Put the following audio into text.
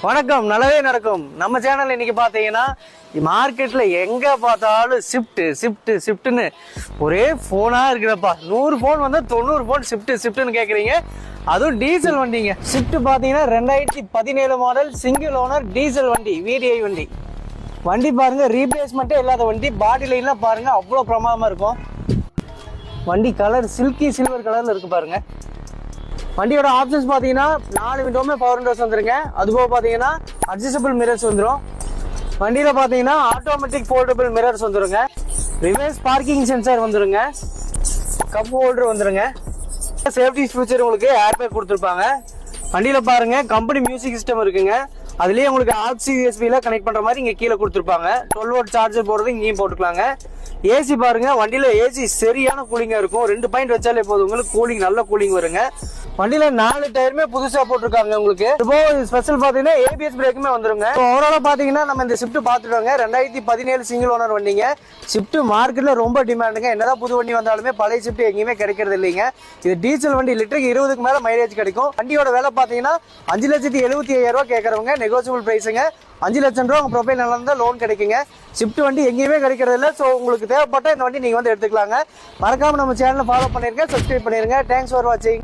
வணக்கம். நல்லதே நடக்கும். நம்ம சேனல் இன்னைக்கு பாத்தீங்கன்னா மார்க்கெட்ல எங்க பார்த்தாலும் ஷிஃப்ட்னு ஒரே போனா இருக்குறப்பா. 100 போன் வந்தா 90 போன் ஷிஃப்ட்னு கேக்குறீங்க. அதுவும் டீசல் வண்டிங்க. ஷிஃப்ட் பாத்தீங்கன்னா 2017 மாடல் சிங்கிள் ஓனர் டீசல் வண்டி, VDI வண்டி. வண்டி பாருங்க, ரீப்ளேஸ்மெண்ட்டே இல்லாத வண்டி. பாடி லைன்லாம் பாருங்க, அவ்வளோ பிரமாதமா இருக்கும். வண்டி கலர் சில்கி சில்வர் கலர்ல இருக்கு பாருங்க. வண்டியோட ஆப்ஷன்ஸ் பாத்தீங்கன்னா 4 விண்டோமே பவர் விண்டோஸ் வந்துருங்க. அதுபோக பாத்தீங்கன்னா அட்ஜஸ்டபிள் மிரர்ஸ் வந்துடும். வண்டியில பாத்தீங்கன்னா ஆட்டோமேட்டிக் ஃபோல்டபிள் மிரர்ஸ் வந்துருங்க. ரிவர்ஸ் பார்க்கிங் சென்சார் வந்துருங்க. கப் ஹோல்டர் வந்துருங்க. சேஃப்டி ஃபியூச்சர் உங்களுக்கு ஏர் பேக் கொடுத்துருப்பாங்க. வண்டியில பாருங்க கம்பெனி மியூசிக் சிஸ்டம் இருக்குங்க. அதுலயே உங்களுக்கு ஆக்சி யூஎஸ்பில கனெக்ட் பண்ற மாதிரி இங்க கீழே கொடுத்துருப்பாங்க. 12 வோல்ட் சார்ஜர் போடுறது இங்கேயும் போட்டுக்கலாங்க. ஏசி பாருங்க, வண்டியில ஏசி சரியான கூலிங்கா இருக்கும். 2 பாயிண்ட் வச்சாலே போதும், உங்களுக்கு கூலிங் நல்ல கூலிங் வருங்க. வண்டியில 4 டயருமே புதுசா போட்டிருக்காங்க உங்களுக்கு. இப்போ ஸ்பெஷல் பாத்தீங்கன்னா ABS பிரேக்குமே வந்துருங்க. ஓவராலா பாத்தீங்கன்னா நம்ம இந்த ஷிஃப்ட் பாத்துட்டோங்க. 2017 சிங்கிள் ஓனர் வண்டிங்க. ஷிஃப்ட் மார்க்கெட்ல ரொம்ப டிமாண்டுங்க. என்னதான் புது வண்டி வந்தாலுமே பழைய ஷிஃப்ட் எங்கேயுமே கிடைக்கிறது இல்லைங்க. இது டீசல் வண்டி, லிட்டருக்கு 20க்கு மேல மைலேஜ் கிடைக்கும். வண்டியோட விலை பாத்தீங்கன்னா 5,75,000 ரூபாய் கேட்கறவங்க நெகோசியபிள் பிரைஸுங்க. 5 லட்சம் ரூபா உங்க ப்ரொஃபைல் நல்லா இருந்தா லோன் கிடைக்குங்க. ஷிஃப்ட் வண்டி எங்கேயுமே கிடைக்கிறது இல்லை. ஸோ உங்களுக்கு தேவைப்பட்ட இந்த வண்டி நீங்க வந்து எடுத்துக்கலாங்க. மறக்காம நம்ம சேனலை ஃபாலோ பண்ணிருங்க, சப்ஸ்கிரைப் பண்ணிருங்க. தேங்க்ஸ் ஃபார் வாட்சிங்.